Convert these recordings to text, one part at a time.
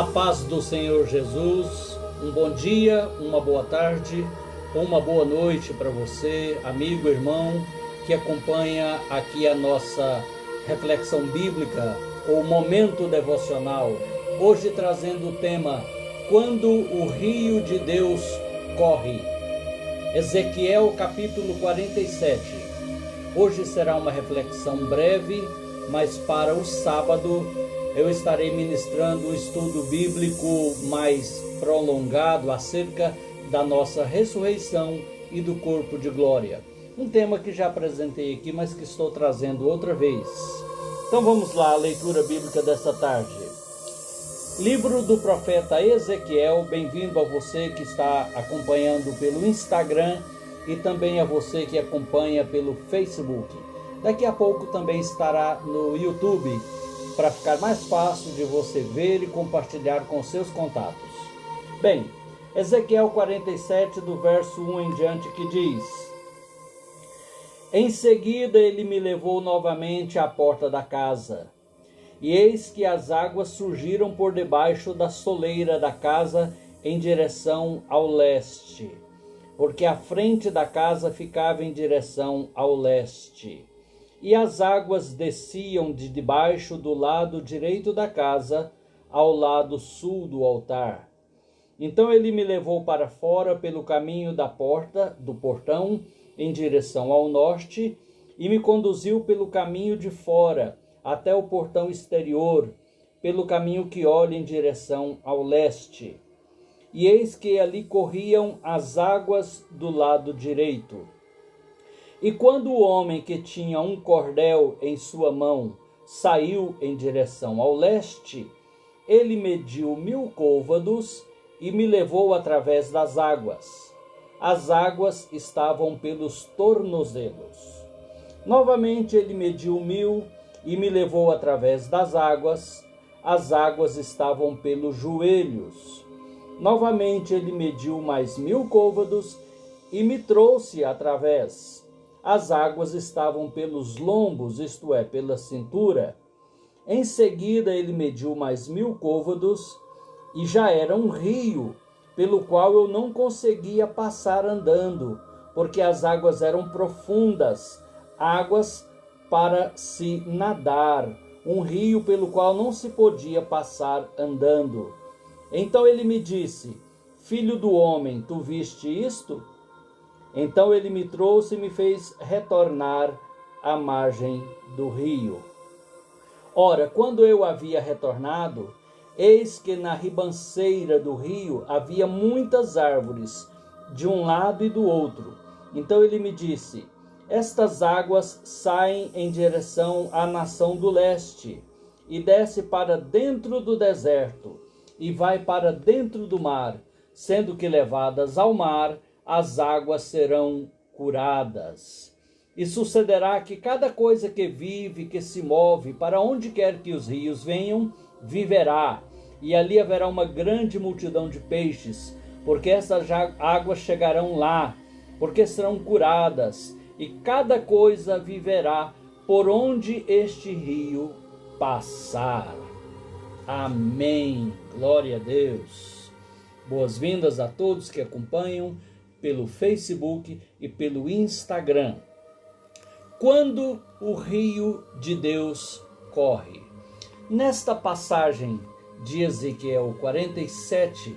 A paz do Senhor Jesus, um bom dia, uma boa tarde ou uma boa noite para você, amigo, irmão, que acompanha aqui a nossa reflexão bíblica ou momento devocional. Hoje trazendo o tema, quando o rio de Deus corre. Ezequiel capítulo 47. Hoje será uma reflexão breve, mas para o sábado eu estarei ministrando um estudo bíblico mais prolongado acerca da nossa ressurreição e do corpo de glória. Um tema que já apresentei aqui, mas que estou trazendo outra vez. Então vamos lá, a leitura bíblica dessa tarde. Livro do profeta Ezequiel, bem-vindo a você que está acompanhando pelo Instagram e também a você que acompanha pelo Facebook. Daqui a pouco também estará no YouTube, para ficar mais fácil de você ver e compartilhar com seus contatos. Bem, Ezequiel 47, do verso 1 em diante, que diz: Em seguida ele me levou novamente à porta da casa, e eis que as águas surgiram por debaixo da soleira da casa em direção ao leste, porque a frente da casa ficava em direção ao leste. E as águas desciam de debaixo do lado direito da casa ao lado sul do altar. Então ele me levou para fora pelo caminho da porta, do portão, em direção ao norte, e me conduziu pelo caminho de fora, até o portão exterior, pelo caminho que olha em direção ao leste. E eis que ali corriam as águas do lado direito. E quando o homem que tinha um cordel em sua mão saiu em direção ao leste, ele mediu 1000 côvados e me levou através das águas. As águas estavam pelos tornozelos. Novamente ele mediu 1000 e me levou através das águas. As águas estavam pelos joelhos. Novamente ele mediu mais 1000 côvados e me trouxe através. As águas estavam pelos lombos, isto é, pela cintura. Em seguida ele mediu mais 1000 côvados e já era um rio, pelo qual eu não conseguia passar andando, porque as águas eram profundas, águas para se nadar, um rio pelo qual não se podia passar andando. Então ele me disse: Filho do homem, tu viste isto? Então ele me trouxe e me fez retornar à margem do rio. Ora, quando eu havia retornado, eis que na ribanceira do rio havia muitas árvores, de um lado e do outro. Então ele me disse: Estas águas saem em direção à nação do leste, e desce para dentro do deserto, e vai para dentro do mar, sendo que levadas ao mar, as águas serão curadas. E sucederá que cada coisa que vive, que se move, para onde quer que os rios venham, viverá. E ali haverá uma grande multidão de peixes, porque essas águas chegarão lá, porque serão curadas, e cada coisa viverá por onde este rio passar. Amém. Glória a Deus. Boas-vindas a todos que acompanham pelo Facebook e pelo Instagram. Quando o rio de Deus corre. Nesta passagem de Ezequiel 47,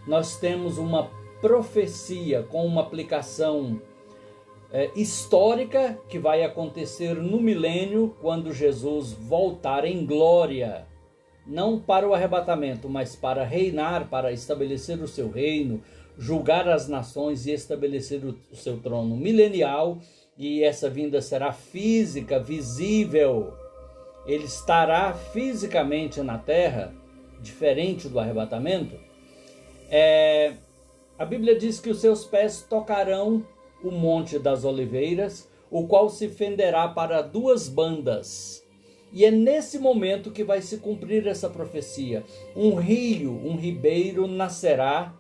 nós temos uma profecia com uma aplicação histórica que vai acontecer no milênio, quando Jesus voltar em glória, não para o arrebatamento, mas para reinar, para estabelecer o seu reino, julgar as nações e estabelecer o seu trono milenial. E essa vinda será física, visível. Ele estará fisicamente na terra, diferente do arrebatamento. A Bíblia diz que os seus pés tocarão o monte das oliveiras, o qual se fenderá para duas bandas. E é nesse momento que vai se cumprir essa profecia. Um rio, um ribeiro nascerá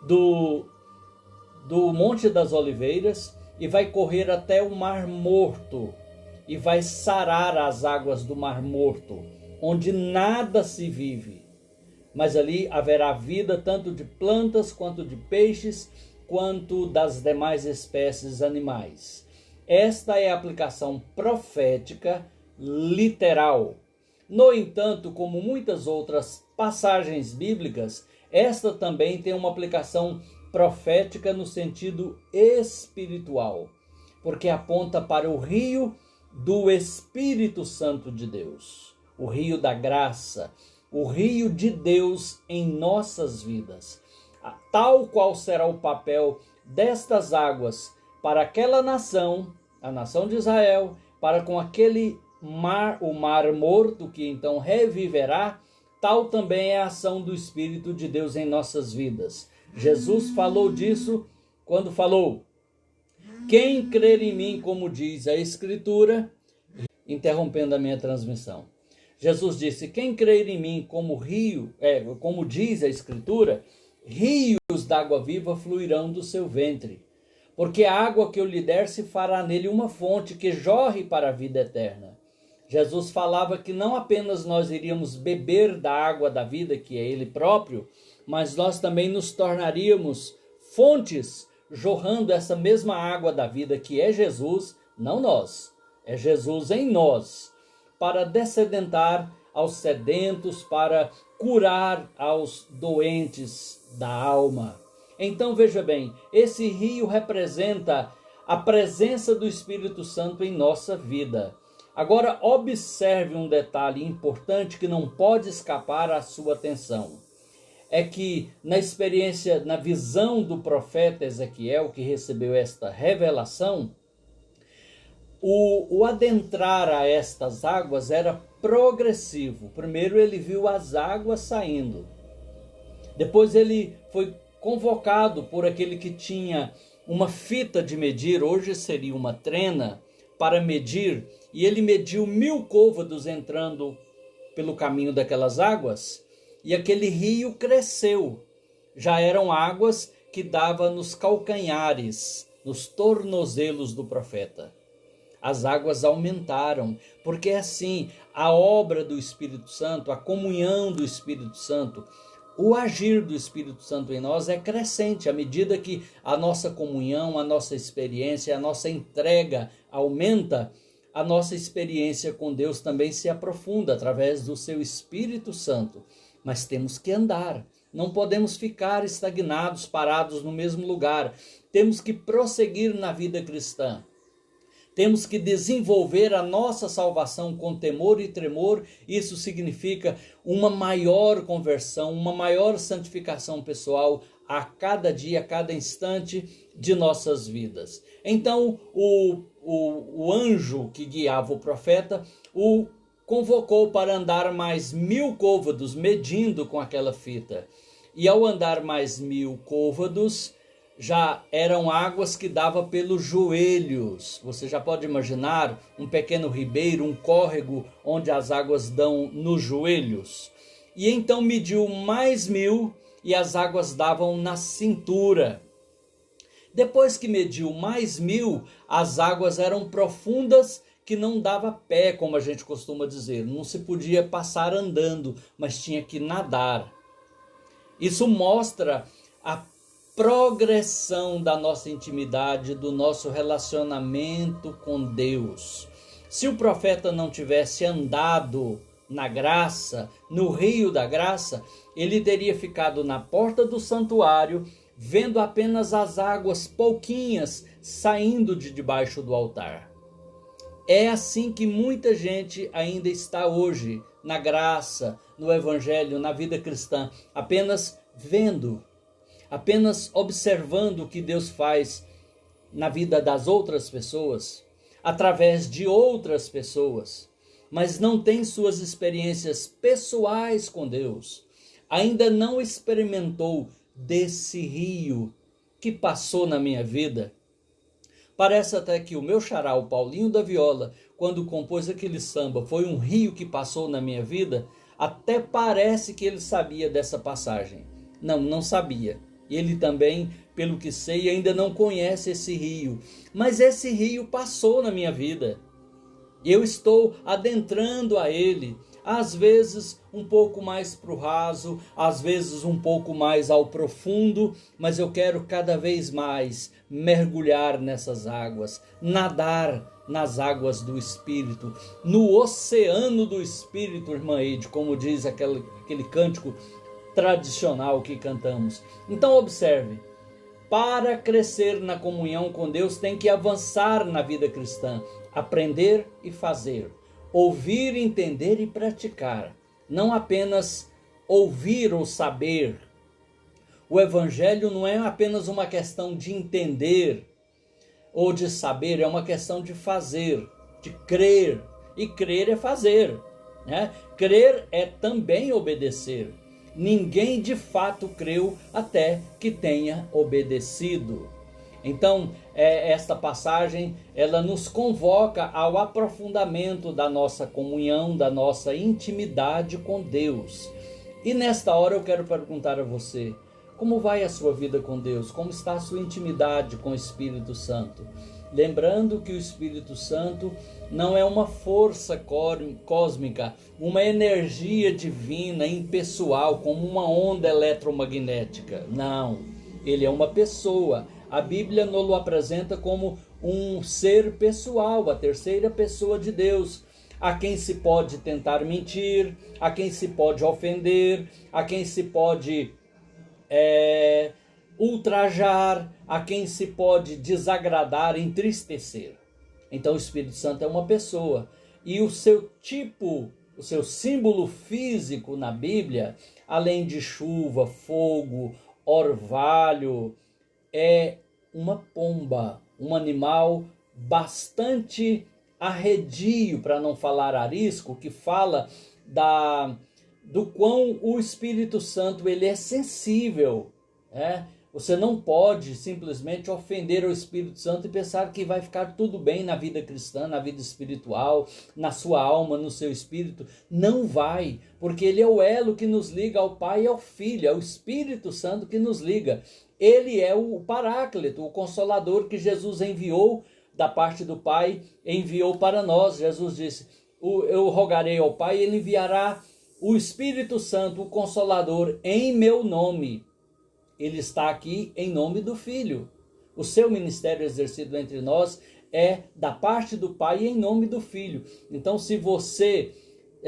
do Monte das Oliveiras e vai correr até o Mar Morto e vai sarar as águas do Mar Morto, onde nada se vive. mas ali haverá vida tanto de plantas quanto de peixes, quanto das demais espécies animais. Esta é a aplicação profética literal. No entanto, como muitas outras passagens bíblicas, esta também tem uma aplicação profética no sentido espiritual, porque aponta para o rio do Espírito Santo de Deus, o rio da graça, o rio de Deus em nossas vidas. Tal qual será o papel destas águas para aquela nação, a nação de Israel, para com aquele mar, o mar morto que então reviverá, tal também é a ação do Espírito de Deus em nossas vidas. Jesus falou disso quando falou: quem crer em mim, como diz a Escritura, interrompendo a minha transmissão. Jesus disse: quem crer em mim, como diz a Escritura, rios d'água viva fluirão do seu ventre. Porque a água que eu lhe der se fará nele uma fonte que jorre para a vida eterna. Jesus falava que não apenas nós iríamos beber da água da vida, que é Ele próprio, mas nós também nos tornaríamos fontes, jorrando essa mesma água da vida que é Jesus, não nós, é Jesus em nós, para dessedentar aos sedentos, para curar aos doentes da alma. Então veja bem, esse rio representa a presença do Espírito Santo em nossa vida. Agora observe um detalhe importante que não pode escapar à sua atenção. É que na experiência, na visão do profeta Ezequiel, que recebeu esta revelação, o adentrar a estas águas era progressivo. Primeiro ele viu as águas saindo. Depois ele foi convocado por aquele que tinha uma fita de medir, hoje seria uma trena, para medir, e ele mediu 1000 côvados entrando pelo caminho daquelas águas, e aquele rio cresceu. Já eram águas que davam nos calcanhares, nos tornozelos do profeta. As águas aumentaram, porque assim, a obra do Espírito Santo, a comunhão do Espírito Santo, o agir do Espírito Santo em nós é crescente à medida que a nossa comunhão, a nossa experiência, a nossa entrega aumenta. A nossa experiência com Deus também se aprofunda através do seu Espírito Santo. Mas temos que andar, não podemos ficar estagnados, parados no mesmo lugar. Temos que prosseguir na vida cristã. Temos que desenvolver a nossa salvação com temor e tremor. Isso significa uma maior conversão, uma maior santificação pessoal a cada dia, a cada instante de nossas vidas. Então, o anjo que guiava o profeta o convocou para andar mais 1000 côvados, medindo com aquela fita. E ao andar mais 1000 côvados, já eram águas que davam pelos joelhos. Você já pode imaginar um pequeno ribeiro, um córrego, onde as águas dão nos joelhos. E então mediu mais 1000 e as águas davam na cintura. Depois que mediu mais 1000, as águas eram profundas, que não dava pé, como a gente costuma dizer. Não se podia passar andando, mas tinha que nadar. Isso mostra a progressão da nossa intimidade, do nosso relacionamento com Deus. Se o profeta não tivesse andado na graça, no rio da graça, ele teria ficado na porta do santuário, vendo apenas as águas pouquinhas saindo de debaixo do altar. É assim que muita gente ainda está hoje, na graça, no evangelho, na vida cristã, apenas vendo, apenas observando o que Deus faz na vida das outras pessoas, através de outras pessoas, mas não tem suas experiências pessoais com Deus, ainda não experimentou desse rio que passou na minha vida. Parece até que o meu xará, o Paulinho da Viola, quando compôs aquele samba, foi um rio que passou na minha vida, até parece que ele sabia dessa passagem. Não sabia. Ele também, pelo que sei, ainda não conhece esse rio. Mas esse rio passou na minha vida. Eu estou adentrando a ele. às vezes um pouco mais para o raso, às vezes um pouco mais ao profundo, mas eu quero cada vez mais mergulhar nessas águas, nadar nas águas do Espírito, no oceano do Espírito, irmã Eide, como diz aquele cântico tradicional que cantamos. Então observe, para crescer na comunhão com Deus tem que avançar na vida cristã, aprender e fazer, ouvir, entender e praticar, não apenas ouvir ou saber. O evangelho não é apenas uma questão de entender ou de saber, é uma questão de fazer, de crer, e crer é fazer, né? Crer é também obedecer. Ninguém de fato creu até que tenha obedecido. Então, esta passagem, ela nos convoca ao aprofundamento da nossa comunhão, da nossa intimidade com Deus. E nesta hora eu quero perguntar a você, como vai a sua vida com Deus? Como está a sua intimidade com o Espírito Santo? Lembrando que o Espírito Santo não é uma força cósmica, uma energia divina, impessoal, como uma onda eletromagnética. Não, ele é uma pessoa. A Bíblia nos o apresenta como um ser pessoal, a terceira pessoa de Deus, a quem se pode tentar mentir, a quem se pode ofender, a quem se pode ultrajar, a quem se pode desagradar, entristecer. Então o Espírito Santo é uma pessoa, e o seu tipo, o seu símbolo físico na Bíblia, além de chuva, fogo, orvalho, é uma pomba, um animal bastante arredio, para não falar arisco, que fala do quão o Espírito Santo ele é sensível, né? Você não pode simplesmente ofender o Espírito Santo e pensar que vai ficar tudo bem na vida cristã, na vida espiritual, na sua alma, no seu espírito. Não vai, porque ele é o elo que nos liga ao Pai e ao Filho, é o Espírito Santo que nos liga. Ele é o Paráclito, o Consolador que Jesus enviou da parte do Pai, enviou para nós. Jesus disse, eu rogarei ao Pai e ele enviará o Espírito Santo, o Consolador, em meu nome. Ele está aqui em nome do Filho. O seu ministério exercido entre nós é da parte do Pai e em nome do Filho. Então, se você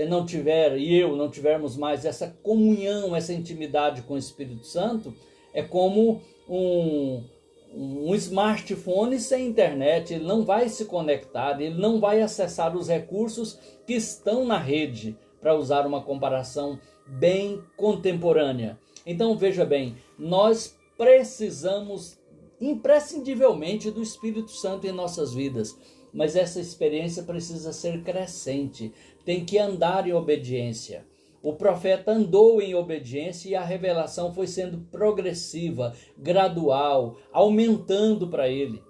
não tiver, e eu não tivermos mais essa comunhão, essa intimidade com o Espírito Santo, é como um smartphone sem internet. Ele não vai se conectar, ele não vai acessar os recursos que estão na rede, para usar uma comparação bem contemporânea. Então veja bem, nós precisamos imprescindivelmente do Espírito Santo em nossas vidas, mas essa experiência precisa ser crescente, tem que andar em obediência. O profeta andou em obediência e a revelação foi sendo progressiva, gradual, aumentando para ele,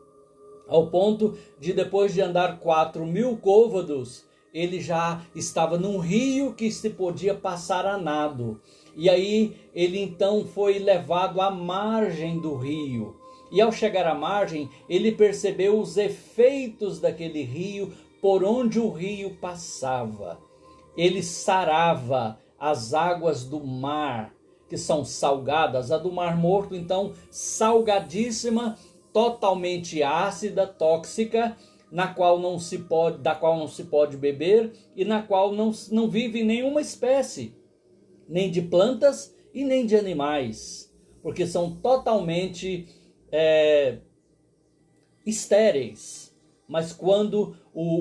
ao ponto de, depois de andar 4.000 côvados, ele já estava num rio que se podia passar a nado. E aí ele então foi levado à margem do rio. E ao chegar à margem, ele percebeu os efeitos daquele rio por onde o rio passava. Ele sarava as águas do mar, que são salgadas. A do Mar Morto, então, salgadíssima, totalmente ácida, tóxica, da qual não se pode beber e na qual não vive nenhuma espécie, nem de plantas e nem de animais, porque são totalmente estéreis. Mas quando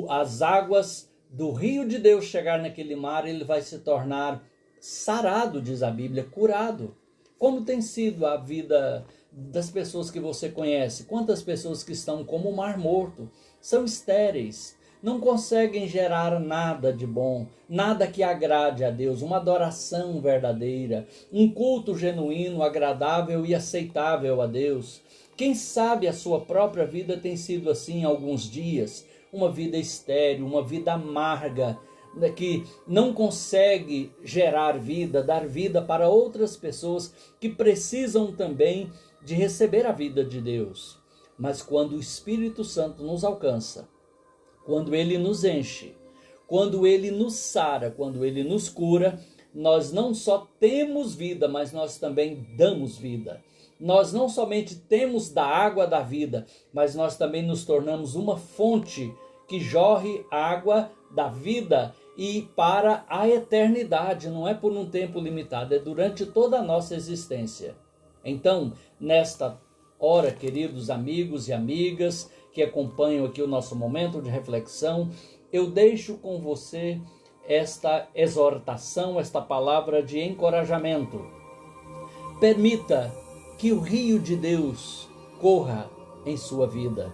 as águas do rio de Deus chegar naquele mar, ele vai se tornar sarado, diz a Bíblia, curado. Como tem sido a vida das pessoas que você conhece? Quantas pessoas que estão como o Mar Morto? São estéreis, não conseguem gerar nada de bom, nada que agrade a Deus, uma adoração verdadeira, um culto genuíno, agradável e aceitável a Deus. Quem sabe a sua própria vida tem sido assim alguns dias, uma vida estéril, uma vida amarga, que não consegue gerar vida, dar vida para outras pessoas que precisam também de receber a vida de Deus. Mas quando o Espírito Santo nos alcança, quando ele nos enche, quando Ele nos sara, quando Ele nos cura, nós não só temos vida, mas nós também damos vida. Nós não somente temos da água da vida, mas nós também nos tornamos uma fonte que jorre água da vida e para a eternidade, não é por um tempo limitado, é durante toda a nossa existência. Então, nesta hora, queridos amigos e amigas que acompanham aqui o nosso momento de reflexão, eu deixo com você esta exortação, esta palavra de encorajamento. Permita que o rio de Deus corra em sua vida.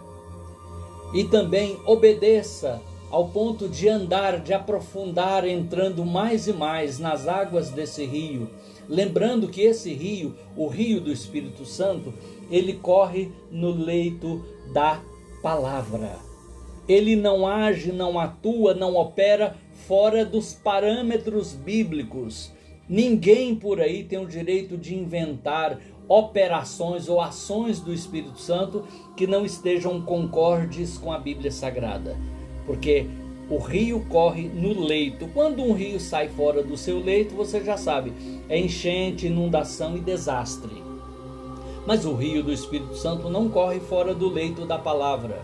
E também obedeça ao ponto de andar, de aprofundar, entrando mais e mais nas águas desse rio. Lembrando que esse rio, o rio do Espírito Santo, ele corre no leito da palavra. Ele não age, não atua, não opera fora dos parâmetros bíblicos. Ninguém por aí tem o direito de inventar operações ou ações do Espírito Santo que não estejam concordes com a Bíblia Sagrada. Porque o rio corre no leito. Quando um rio sai fora do seu leito, você já sabe, é enchente, inundação e desastre. Mas o rio do Espírito Santo não corre fora do leito da palavra.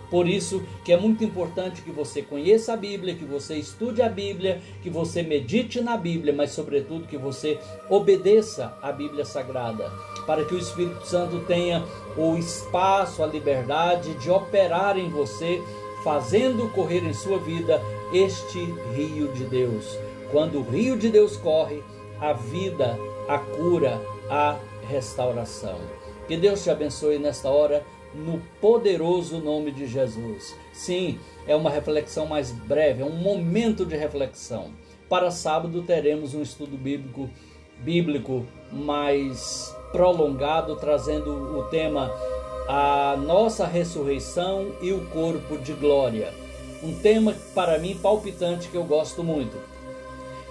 Por isso que é muito importante que você conheça a Bíblia, que você estude a Bíblia, que você medite na Bíblia, mas sobretudo que você obedeça à Bíblia Sagrada, para que o Espírito Santo tenha o espaço, a liberdade de operar em você, fazendo correr em sua vida este rio de Deus. Quando o rio de Deus corre, a vida, a cura, a restauração. Que Deus te abençoe nesta hora, no poderoso nome de Jesus. Sim, é uma reflexão mais breve, é um momento de reflexão. Para sábado teremos um estudo bíblico mais prolongado, trazendo o tema a nossa ressurreição e o corpo de glória. Um tema para mim palpitante, que eu gosto muito.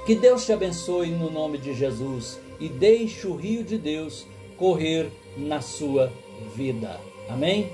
Que Deus te abençoe no nome de Jesus e deixe o rio de Deus correr na sua vida. Amém?